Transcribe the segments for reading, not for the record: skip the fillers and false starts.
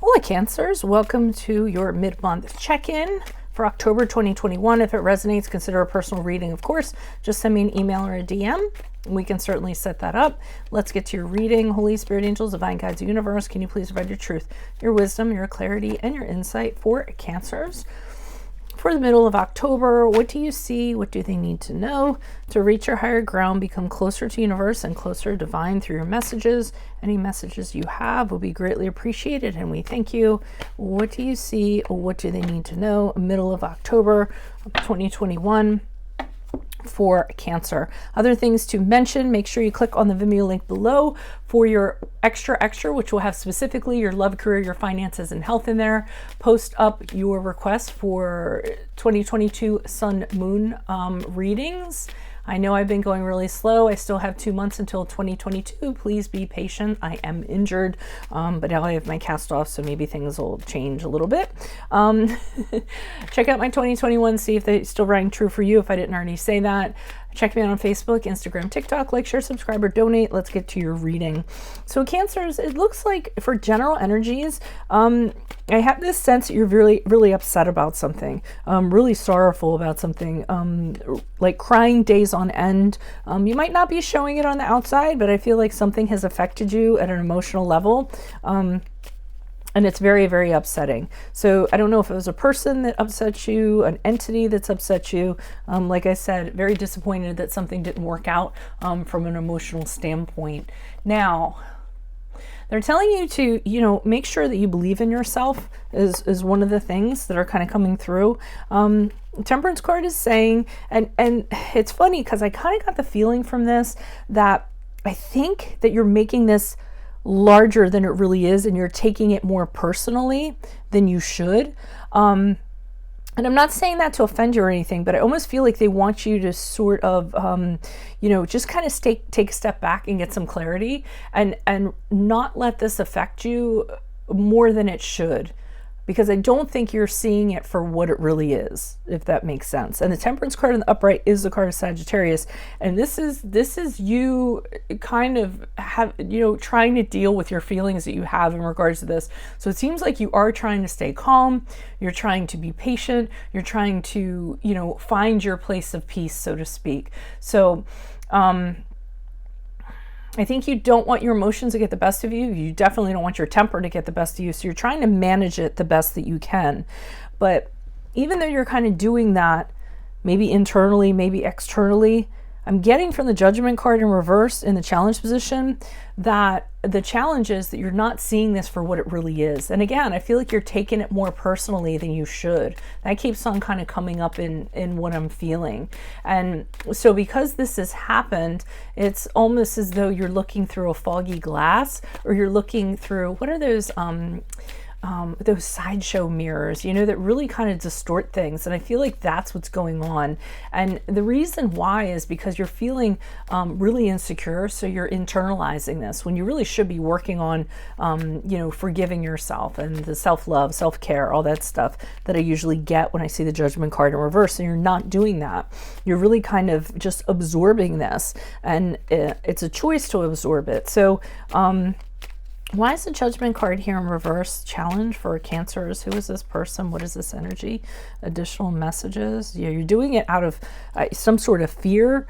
Hola Cancers, welcome to your mid-month check-in for October 2021. If it resonates, consider a personal reading, of course. Just send me an email or a DM. We can certainly set that up. Let's get to your reading. Holy Spirit, angels, divine guides, universe, can you please provide your truth, your wisdom, your clarity, and your insight for Cancers? For the middle of October, what do you see? What do they need to know to reach your higher ground, become closer to universe and closer to divine through your messages? Any messages you have will be greatly appreciated, and we thank you. What do you see? What do they need to know? Middle of October 2021 for Cancer. Other things to mention, make sure you click on the Vimeo link below for your extra, which will have specifically your love, career, your finances, and health in there. Post up your request for 2022 Sun Moon readings. I know I've been going really slow. I still have 2 months until 2022. Please be patient. I am injured, but now I have my cast off, so maybe things will change a little bit. Check out my 2021, see if they still rang true for you, if I didn't already say that. Check me out on Facebook, Instagram, TikTok. Like, share, subscribe, or donate. Let's get to your reading. So Cancers, it looks like for general energies, I have this sense that you're really upset about something, really sorrowful about something, like crying days on end. You might not be showing it on the outside, but I feel like something has affected you at an emotional level. And it's very upsetting. So I don't know if it was a person that upset you, an entity that's upset you. Like I said, very disappointed that something didn't work out from an emotional standpoint. Now, they're telling you to, make sure that you believe in yourself is one of the things that are kind of coming through. Temperance card is saying, and it's funny because I kind of got the feeling from this that I think that you're making this larger than it really is, and you're taking it more personally than you should. And I'm not saying that to offend you or anything, but I almost feel like they want you to sort of, just kind of take a step back and get some clarity and not let this affect you more than it should. Because I don't think you're seeing it for what it really is, if that makes sense. And the Temperance card in the upright is the card of Sagittarius. And this is you kind of trying to deal with your feelings that you have in regards to this. So it seems like you are trying to stay calm. You're trying to be patient. You're trying to, find your place of peace, so to speak. So, I think you don't want your emotions to get the best of you. You definitely don't want your temper to get the best of you. So you're trying to manage it the best that you can. But even though you're kind of doing that, maybe internally, maybe externally, I'm getting from the Judgment card in reverse in the challenge position that the challenge is that you're not seeing this for what it really is. And again, I feel like you're taking it more personally than you should. That keeps on kind of coming up in what I'm feeling. And so because this has happened, it's almost as though you're looking through a foggy glass, or you're looking through, what are those sideshow mirrors, that really kind of distort things. And I feel like that's what's going on. And the reason why is because you're feeling really insecure. So you're internalizing this when you really should be working on, forgiving yourself and the self-love, self-care, all that stuff that I usually get when I see the Judgment card in reverse. And you're not doing that. You're really kind of just absorbing this, and it's a choice to absorb it. So, why is the Judgment card here in reverse? Challenge for Cancers. Who is this person? What is this energy? Additional messages. Yeah, you're doing it out of some sort of fear.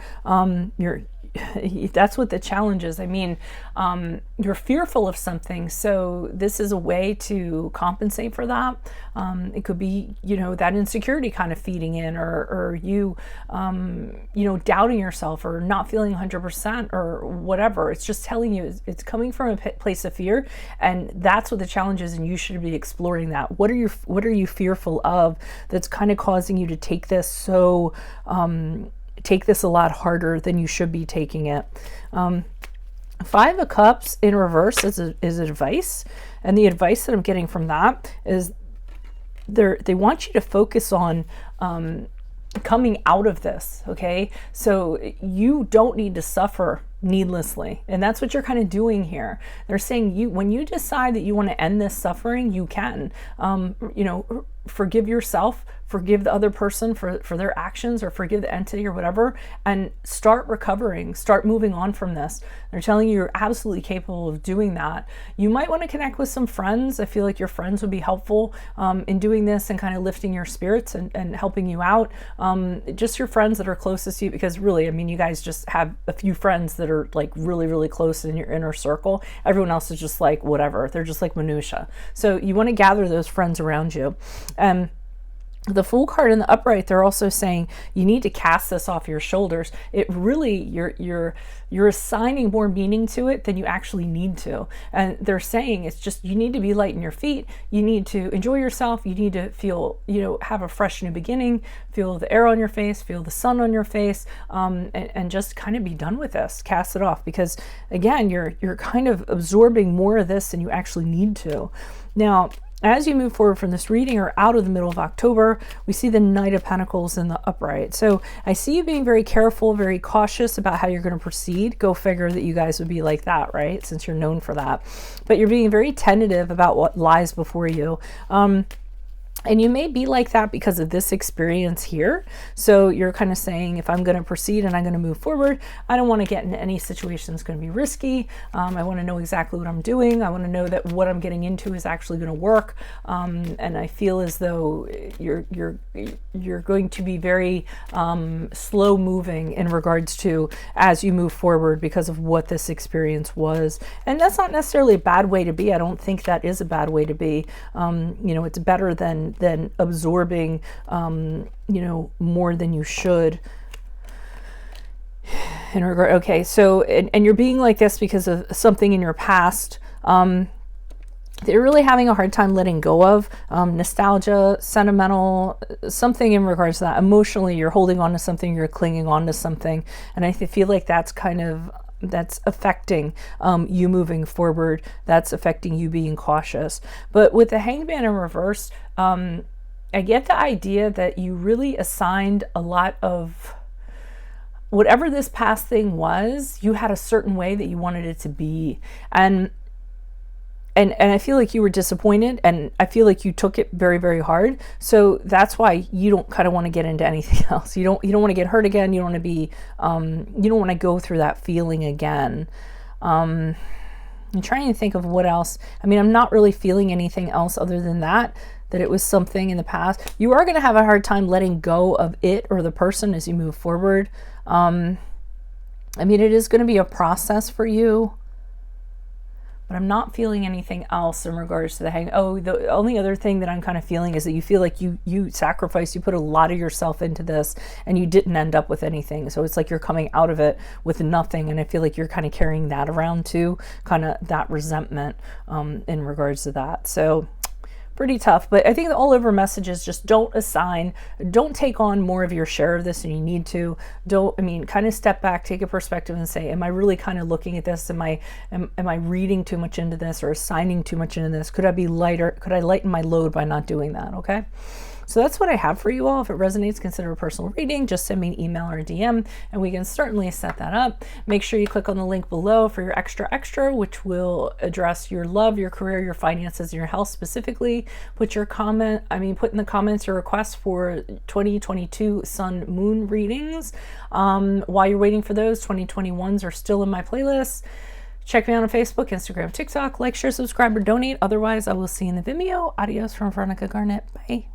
That's what the challenge is. I mean, you're fearful of something, so this is a way to compensate for that. It could be, that insecurity kind of feeding in, or you, doubting yourself, or not feeling 100%, or whatever. It's just telling you it's coming from a place of fear, and that's what the challenge is. And you should be exploring that. What are you fearful of that's kind of causing you to take this so? Take this a lot harder than you should be taking it. Five of Cups in reverse is advice, and the advice that I'm getting from that is they want you to focus on coming out of this. Okay, so you don't need to suffer needlessly. And that's what you're kind of doing here. They're saying when you decide that you want to end this suffering, you can, forgive yourself, forgive the other person for their actions, or forgive the entity or whatever, and start recovering, start moving on from this. They're telling you you're absolutely capable of doing that. You might want to connect with some friends. I feel like your friends would be helpful in doing this and kind of lifting your spirits and helping you out. Just your friends that are closest to you, because really, I mean, you guys just have a few friends that are like really, really close in your inner circle. Everyone else is just like whatever. They're just like minutia. So you want to gather those friends around you. The Fool card in the upright, they're also saying you need to cast this off your shoulders. It really, you're assigning more meaning to it than you actually need to. And they're saying it's just, you need to be light in your feet. You need to enjoy yourself. You need to feel, have a fresh new beginning, feel the air on your face, feel the sun on your face, and just kind of be done with this. Cast it off, because again, you're kind of absorbing more of this than you actually need to. Now, as you move forward from this reading, or out of the middle of October, we see the Knight of Pentacles in the upright. So I see you being very careful, very cautious about how you're going to proceed. Go figure that you guys would be like that, right? Since you're known for that. But you're being very tentative about what lies before you. And you may be like that because of this experience here. So you're kind of saying, if I'm going to proceed and I'm going to move forward, I don't want to get into any situation that's going to be risky. I want to know exactly what I'm doing. I want to know that what I'm getting into is actually going to work. And I feel as though you're going to be very slow moving in regards to as you move forward because of what this experience was. And that's not necessarily a bad way to be. I don't think that is a bad way to be. It's better than absorbing, more than you should. In regard, okay, so and you're being like this because of something in your past that you're really having a hard time letting go of. Nostalgia, sentimental, something in regards to that. Emotionally, you're holding on to something, you're clinging on to something, and I feel like that's affecting you moving forward. That's affecting you being cautious. But with the Hangman in reverse, I get the idea that you really assigned a lot of whatever this past thing was. You had a certain way that you wanted it to be, and I feel like you were disappointed, and I feel like you took it very, very hard. So that's why you don't kind of want to get into anything else. You don't want to get hurt again. You don't want to be, you don't want to go through that feeling again. I'm trying to think of what else. I mean, I'm not really feeling anything else other than that it was something in the past. You are going to have a hard time letting go of it or the person as you move forward. I mean, it is going to be a process for you. But I'm not feeling anything else in regards to the the only other thing that I'm kind of feeling is that you feel like you sacrificed, you put a lot of yourself into this and you didn't end up with anything. So it's like you're coming out of it with nothing. And I feel like you're kind of carrying that around too, kind of that resentment in regards to that. So pretty tough. But I think the all over message is just don't take on more of your share of this than you need to. Kind of step back, take a perspective and say, am I really kind of looking at this? Am I reading too much into this or assigning too much into this? Could I be lighter? Could I lighten my load by not doing that? Okay. So that's what I have for you all. If it resonates, consider a personal reading. Just send me an email or a DM and we can certainly set that up. Make sure you click on the link below for your extra, which will address your love, your career, your finances, and your health specifically. Put in the comments your request for 2022 Sun Moon readings. While you're waiting for those, 2021s are still in my playlist. Check me out on Facebook, Instagram, TikTok. Like, share, subscribe, or donate. Otherwise, I will see you in the Vimeo. Adios from Veronica Garnett. Bye.